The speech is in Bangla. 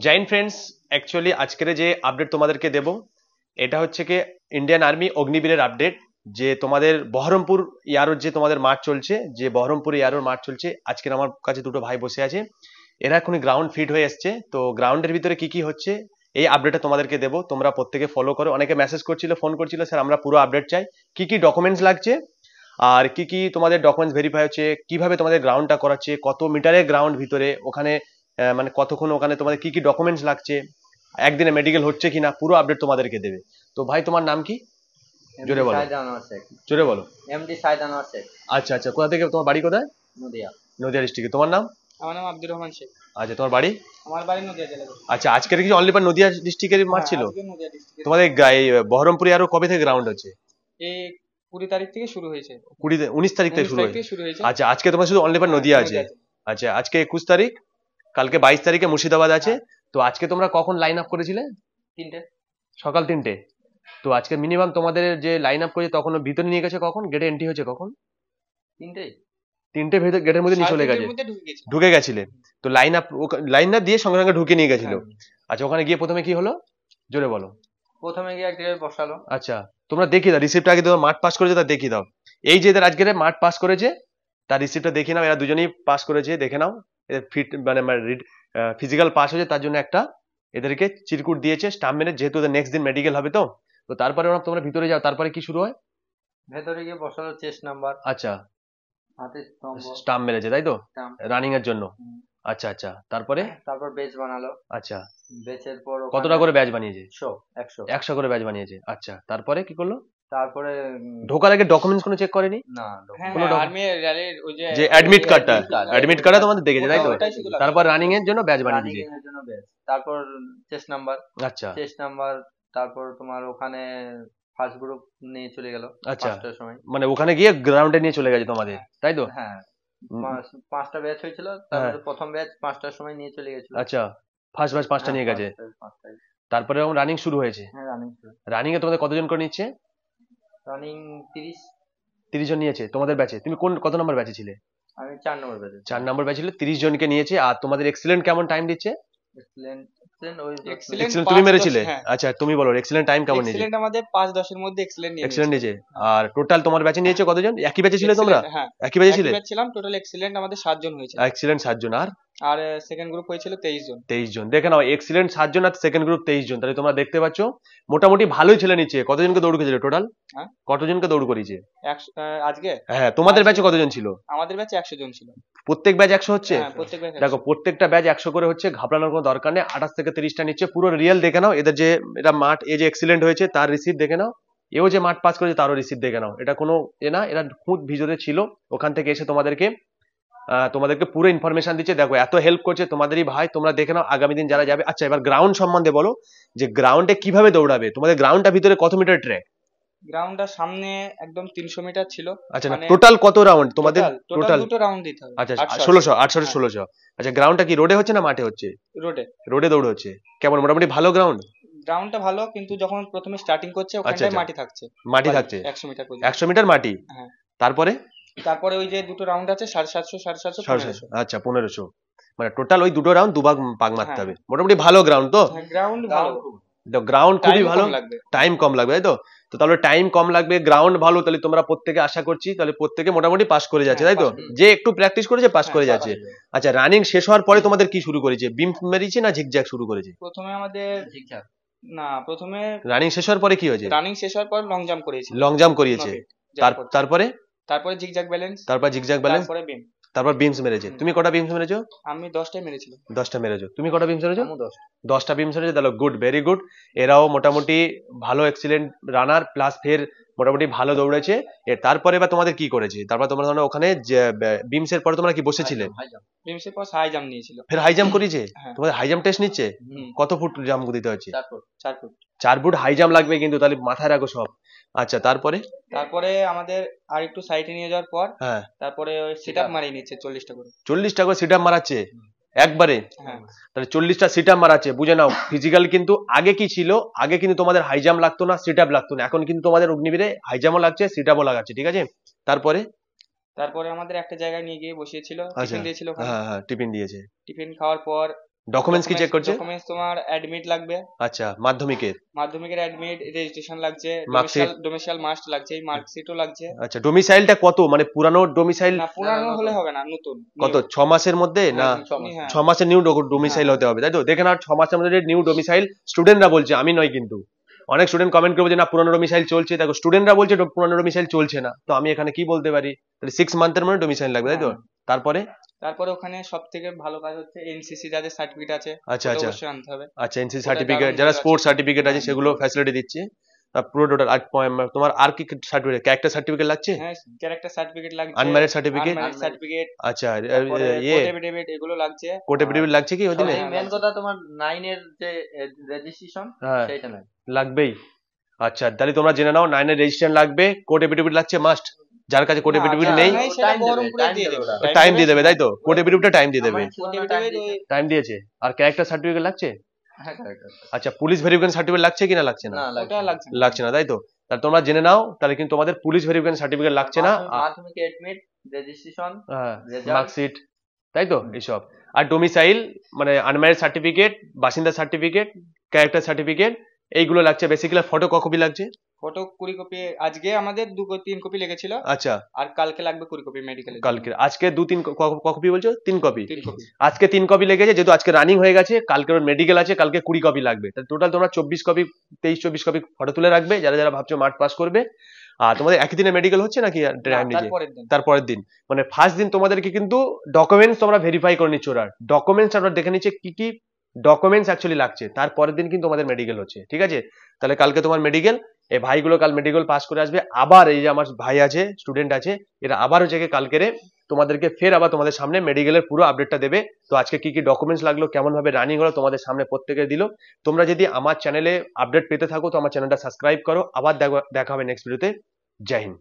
জৈন ফ্রেন্ডস, অ্যাকচুয়ালি আজকের যে আপডেট তোমাদেরকে দেব এটা হচ্ছে কি ইন্ডিয়ান আর্মি অগ্নিবীরের আপডেট। যে তোমাদের বহরমপুর ইয়ারোর যে তোমাদের মাঠ চলছে, যে বহরমপুর ইয়ারোর মাঠ চলছে, আজকের আমার কাছে দুটো ভাই বসে আছে, এরা এখনই গ্রাউন্ড ফিট হয়ে এসছে। তো গ্রাউন্ডের ভিতরে কি কি হচ্ছে এই আপডেটটা তোমাদেরকে দেবো, তোমরা প্রত্যেকে ফলো করো। অনেকে মেসেজ করছিল, ফোন করছিল, স্যার আমরা পুরো আপডেট চাই, কি কি ডকুমেন্টস লাগছে আর কি কি তোমাদের ডকুমেন্টস ভেরিফাই হচ্ছে, কিভাবে তোমাদের গ্রাউন্ডটা করাচ্ছে, কত মিটারের গ্রাউন্ড ভিতরে ওখানে, মানে কতক্ষণ ওখানে তোমাদের কি কি ডকুমেন্টস লাগছে, একদিনে মেডিকেল হচ্ছে কিনা, পুরো আপডেট তোমাদেরকে দেবে। তো ভাই তোমার নাম কি? জোরে বলো, জোরে বলো। এমডি সাইদ আনোয়ার শেখ। আচ্ছা আচ্ছা, কোথা থেকে, তোমার বাড়ি কোথায়? নদিয়া। নদিয়া ডিস্ট্রিক্টে। তোমার নাম? আমার নাম আব্দুর রহমান শেখ। আচ্ছা, তোমার বাড়ি? আমার বাড়ি নদিয়া জেলা। আচ্ছা, আজকের কি অনলি নদিয়া ডিস্ট্রিক্টের মাঠ ছিল? আজকে নদিয়া ডিস্ট্রিক্টে তোমাদের এই বহরমপুরে আরো কবে থেকে গ্রাউন্ড হচ্ছে? এই 20 তারিখ থেকে শুরু হয়েছে। 19 তারিখ থেকে 19 শুরু তারিখ হয়েছে। থেকে শুরু হয়েছে। আচ্ছা, আজকে তোমার শুধু অনলি নদিয়া আছে। আচ্ছা, আজকে 21 তারিখ, কালকে 22 তারিখে মুর্শিদাবাদ আছে। তো আজকে তোমরা কখন লাইন আপ করেছিলে? 3টে, সকাল 3টে। তো আজকে মিনিমাম তোমাদের যে লাইন আপ করেছে তখন ভিতরে নিয়ে গেছে কখন? গেটে এন্ট্রি হয়েছে কখন? 3টে 3টে ভেতর গেটের মধ্যে নিয়ে চলে গেছে, ঢুকে ঢুকে গেছিলে। তো লাইন আপ দিয়ে সঙ্গে সঙ্গে ঢুকে নিয়ে গেছিল। আচ্ছা, ওখানে গিয়ে প্রথমে কি হলো জোরে বলো। প্রথমে গিয়ে এক জায়গায় বসালো। আচ্ছা, তোমরা দেখিয়ে দাও রিসিপ্টটা, আগে তোমার মাঠ পাস করেছে তা দেখিয়ে দাও। এই যে এদের আজকের মাঠ পাস করেছে তার রিসিপ্টটা দেখে নাও, এরা দুজনেই পাস করেছে, দেখে নাও। এদের ফিট মানে ফিজিক্যাল পাস হয়েছে, তার জন্য একটা এদেরকে চিরকুট দিয়েছে স্টাম্প মেরে, যেহেতু এদের নেক্সট দিন মেডিকেল হবে। তো তো তারপরে ওরা তোমরা ভিতরে যাও, তারপরে কি শুরু হয়? ভেতরে গিয়ে বসালো চেস্ট নাম্বার। আচ্ছা, হাতে স্টাম্প মেরেছে তাই তো, স্টাম্প। রানিং এর জন্য। আচ্ছা আচ্ছা, তারপরে? তারপর বেচ বানালো। আচ্ছা, বেচের পর কতটা করে ব্যাচ বানিয়েছে? 100 100 করে ব্যাচ বানিয়েছে। আচ্ছা, তারপরে কি করলো? তারপরে ঢোকার আগে ডকুমেন্টস কোনো চেক করেনি? না, কোনো আর্মি র্যালির ওই যে অ্যাডমিট কার্ডটা তোমাদের দেখেছে তাই তো? তারপর রানিং এর জন্য ব্যাচ বানিয়ে দিয়েছে। এর জন্য বেচ। তারপর চেস্ট নাম্বার। আচ্ছা চেস্ট নাম্বার। তারপর তোমার ওখানে ফার্স্ট গ্রুপ নিয়ে চলে গেল আচ্ছা, 5টার সময়। মানে ওখানে গিয়ে গ্রাউন্ডে নিয়ে চলে গেছে তোমাদের তাই তো? হ্যাঁ, 5টা ব্যাচ হয়েছিল, তারপরে প্রথম ব্যাচ 5টার সময় নিয়ে চলে গেছিল। আচ্ছা, ফার্স্ট ব্যাচ 5টা নিয়ে গেছে, তারপরে রানিং শুরু হয়েছে। হ্যাঁ, রানিং শুরু। রানিং এ তোমাদের কতজন করে নিচ্ছে? রানিং 30 জন নিয়েছে তোমাদের ব্যাচে। তুমি কত নম্বর ব্যাচে ছিলে? আমি 4 নম্বর ব্যাচে। 4 নম্বর ব্যাচে ছিল, 30 জনকে নিয়েছে। আর তোমাদের এক্সিলেন্ট কেমন টাইম দিচ্ছে? এক্সিলেন্ট তুমি মেরেছিলে? আচ্ছা, তুমি বলো এক্সিলেন্ট টাইম কেমন নিয়েছে? এক্সিলেন্ট আমাদের 5-10 এর মধ্যে এক্সিলেন্ট নিয়েছে। আর টোটাল তোমার ব্যাচে নিয়েছে কতজন? একই ব্যাচে ছিলে তোমরা? একই ব্যাচে ছিলে? ছিলাম। টোটাল এক্সিলেন্ট আমাদের 7 জন হয়েছে। এক্সিলেন্ট 7 জন। আর সেকেন্ড গ্রুপ হয়েছিল 23 জন। 23 জন। দেখে নাও, এক্সিলেন্ট 7 জন আর সেকেন্ড গ্রুপ 23 জন। তাহলে তোমরা দেখতে পাচ্ছ মোটামুটি ভালোই ছেলে নিচ্ছে। কতজনকে দৌড় করেছিল টোটাল? কতজনকে দৌড় করিয়েছে আজকে? হ্যাঁ, তোমাদের ব্যাচে কতজন ছিল? আমাদের ব্যাচে 100 জন ছিল। প্রত্যেক ব্যাচ 100 হচ্ছে? প্রত্যেক ব্যাচ। দেখো, প্রত্যেকটা ব্যাচ 100 করে হচ্ছে, ঘাবড়ানোর কোনো দরকার নেই। 28 থেকে 30টা নিচ্ছে। পুরো রিয়েল দেখে নাও। এদের যে এটা মাঠ, এই যে এক্সিলেন্ট হয়েছে তার রিসিপ্ট দেখে নাও, এও যে মাঠ পাস করেছে তারও রিসিপ্ট দেখে নাও। এটা কোনো না, এরা খুদ ভিজরে ছিল, ওখান থেকে এসে তোমাদেরকে পুরো ইনফরমেশন দিচ্ছে। দেখো, এত হেল্প করছে তোমাদেরই ভাই, তোমরা দেখে নাও আগামী দিন যারা যাবে। আচ্ছা, এবার গ্রাউন্ড সম্বন্ধে বলো, যে গ্রাউন্ডে কিভাবে দৌড়াবে? তোমাদের গ্রাউন্ডটা ভিতরে কত মিটার ট্র্যাক? গ্রাউন্ডটা সামনে একদম 300 মিটার ছিল। আচ্ছা, টোটাল কত রাউন্ড তোমাদের? টোটাল দুটো রাউন্ড দিতে হবে। আচ্ছা, 1600, 1600। আচ্ছা, গ্রাউন্ডটা কি রোডে হচ্ছে না মাঠে হচ্ছে? রোডে দৌড় হচ্ছে। কেমন, মোটামুটি ভালো গ্রাউন্ড? গ্রাউন্ডটা ভালো, কিন্তু যখন প্রথমে স্টার্টিং করছে ওখানটায় মাটি থাকছে। 100 মিটার পর্যন্ত। 100 মিটার মাটি। হ্যাঁ। তারপরে ওই যে দুটো রাউন্ড আছে 750, 750, 1500। আচ্ছা, 1500। মানে টোটাল ওই দুটো রাউন্ড দুভাগ পাক মারতে হবে। মোটামুটি ভালো গ্রাউন্ড তো? গ্রাউন্ড ভালো। গ্রাউন্ড খুবই ভালো, টাইম কম লাগবে তাই তো? তো তাহলে টাইম কম লাগবে, গ্রাউন্ড ভালো, তাহলে তোমরা প্রত্যেকে আশা করছি তাহলে প্রত্যেকে মোটামুটি পাস করে যাচ্ছে তাই তো? যে একটু প্র্যাকটিস করেছে পাস করে যাচ্ছে। আচ্ছা, রানিং শেষ হওয়ার পরে তোমাদের কি শুরু করেছে? বিম মেরেছে না ঝিকঝ্যাক শুরু করেছে? প্রথমে আমাদের ঝিকঝ্যাক। না, প্রথমে রানিং শেষ হওয়ার পরে কি হয়েছে? রানিং শেষ হওয়ার পর লং জাম্প করেছি। লং জাম্প করিয়েছে। তারপরে জিগজ্যাগ ব্যালেন্স। তারপরে বিম। তারপর বিমস মেরেছে। তুমি কটা বিমস মেরেছো? আমি 10টাই মেরেছিলাম। 10টা মেরেছো। তুমি কটা বিমস মেরেছো? আমি 10টা বিমস মেরেছো। তাহলে গুড, ভেরি গুড। এরাও মোটামুটি ভালো এক্সিলেন্ট রানার, প্লাস ফের মোটামুটি ভালো দৌড়েছে। তারপরে এবার তোমাদের কি করেছে? তারপর তোমরা ওখানে বিমস এর পরে তোমরা কি বসেছিলে? বিমস এর পর হাই জাম্প নিয়েছিল। ফের হাই জাম্প করিয়েছে? তোমাদের হাই জাম্প টেস্ট নিচ্ছে? কত ফুট জাম্প দিতে হচ্ছে? 4 ফুট। 4 ফুট হাই জাম্প লাগবে কিন্তু, তাহলে মাথায় রাখো সব। আচ্ছা, তারপরে আমাদের আর একটু সাইডে নিয়ে যাওয়ার পর তারপরে ওই সিটআপ মারিয়ে নিচ্ছে 40টা করে। 40টা করে সিটআপ মারাচ্ছে একবারে? তাহলে 40টা সিটআপ মারাচ্ছে। বুঝে নাও, ফিজিক্যাল কিন্তু আগে কি ছিল, আগে কিন্তু তোমাদের হাই জাম্প লাগতো না, সিটআপ লাগতো না। এখন কিন্তু তোমাদের অগ্নিবীরে হাই জাম্পও লাগছে, সিটআপও লাগাচ্ছে, ঠিক আছে? তারপরে আমাদের একটা জায়গায় নিয়ে গিয়ে বসিয়েছিল, টিফিন দিয়েছিল ওখানে। হ্যাঁ, টিফিন দিয়েছে। টিফিন খাওয়ার পর ডকুমেন্টস কি চেক করছে? ডকুমেন্টস তোমার অ্যাডমিট লাগবে। আচ্ছা, মাধ্যমিকের অ্যাডমিট, রেজিস্ট্রেশন লাগছে, মার্কশিট, ডোমিসাইল মাস্ট লাগছে, এই মার্কশিটও লাগছে। আচ্ছা ডোমিসাইলটা কত, মানে পুরানো ডোমিসাইল? না পুরানো হলে হবে না, নতুন। কত, 6 মাসের মধ্যে না? 6 মাসের নিউ ডোমিসাইল হতে হবে, তাই তো? দেখে নাও 6 মাসের মধ্যে নিউ ডোমিসাইল। স্টুডেন্টরা বলছে, আমি নয় কিন্তু। অনেক স্টুডেন্ট কমেন্ট করবে যে না পুরানো ডোমিসাইল চলছে, দেখো স্টুডেন্টরা বলছে পুরানো ডোমিসাইল চলছে না, তো আমি এখানে কি বলতে পারি? তাহলে 6 মান্থের মধ্যে ডোমিসাইল লাগবে, তাই তো? তারপরে ওখানে সব থেকে ভালো কাজ হচ্ছে এনসিসি যাদের সার্টিফিকেট আছে, আচ্ছা আচ্ছা অবশ্যই আনতে হবে। আচ্ছা, এনসিসি সার্টিফিকেট, যারা স্পোর্টস সার্টিফিকেট আছে সেগুলো ফ্যাসিলিটি দিচ্ছে। পুরো টোটাল তোমার আর কি সার্টিফিকেট? ক্যারেক্টার সার্টিফিকেট লাগছে? হ্যাঁ, ক্যারেক্টার সার্টিফিকেট লাগছে, আনম্যারিড সার্টিফিকেট, আচ্ছা কোড এফিডেভিট এগুলো লাগছে। কোড এফিডেভিট লাগছে কি ওই দিনে? মেন কথা তোমার 9 এর যে রেজিস্ট্রেশন সেটা লাগবেই। আচ্ছা, তাহলে তোমরা জেনে নাও 9 এর রেজিস্ট্রেশন লাগবে, কোড এফিডেভিট লাগছে মাস্ট। যার কাছে কোড এফিডেভিট নেই টাইম দিয়ে দেবে, তাই তো? কোড এফিডেভিটটা টাইম দিয়ে দেবে। টাইম দিয়েছে। আর ক্যারেক্টার সার্টিফিকেট লাগছে? আচ্ছা, পুলিশ ভেরিফিকেশন সার্টিফিকেট লাগছে কিনা? লাগছে না, লাগছে না, তাই তো? তাহলে তোমরা জেনে নাও, তাহলে কিন্তু তোমাদের পুলিশ ভেরিফিকেশন সার্টিফিকেট লাগছে না। মাধ্যমিক অ্যাডমিট, রেজিস্ট্রেশন, মার্কশিট, তাই তো? এইসব। আর ডোমিসাইল মানে আনম্যারিড সার্টিফিকেট, বাসিন্দা সার্টিফিকেট, ক্যারেক্টার সার্টিফিকেট, এইগুলো লাগছে বেসিক্যালি। ফটো কপি লাগছে, ফটো 20 কপি। আজকে আমাদের 2-3 কপি লেগেছিল। আচ্ছা, আর কালকে লাগবে 20 কপি মেডিকেলে। কালকে, আজকে 2-3 কপি বলছো? 3 কপি। আজকে 3 কপি লেগেছে, যেহেতু আজকে রানিং হয়ে গেছে, কালকে মেডিকেল আছে, কালকে 20 কপি লাগবে। তাহলে টোটাল তোমরা 24 কপি, 23-24 কপি ফটো তুলে রাখবে, যারা যারা ভাবছো মার্চ পাস করবে। আর তোমাদের একই দিনে মেডিকেল হচ্ছে নাকি টাইম নিয়ে? তারপরের দিন, মানে ফার্স্ট দিন তোমাদেরকে কিন্তু ডকুমেন্টস তোমরা ভেরিফাই করে নিচ্ছ। ওরা ডকুমেন্টস আমরা দেখে নিচ্ছে কি কি ডকুমেন্টস অ্যাকচুয়ালি লাগছে, তারপরের দিন কিন্তু তোমাদের মেডিকেল হচ্ছে, ঠিক আছে? তাহলে কালকে তোমার মেডিকেল, এই ভাইগুলো কাল মেডিকেল পাস করে আসবে। আবার এই যে আমার ভাই আছে, স্টুডেন্ট আছে, এরা আবার হচ্ছে কালকেরে তোমাদেরকে ফের আবার তোমাদের সামনে মেডিকেলের পুরো আপডেটটা দেবে। তো আজকে কি কি ডকুমেন্টস লাগলো, কেমন ভাবে রানিং হলো, তোমাদের সামনে প্রত্যেকে দিল। তোমরা যদি আমার চ্যানেলে আপডেট পেতে থাকো তো আমার চ্যানেলটা সাবস্ক্রাইব করো। আবার দেখা হবে নেক্সট ভিডিওতে। জয় হিন্দ।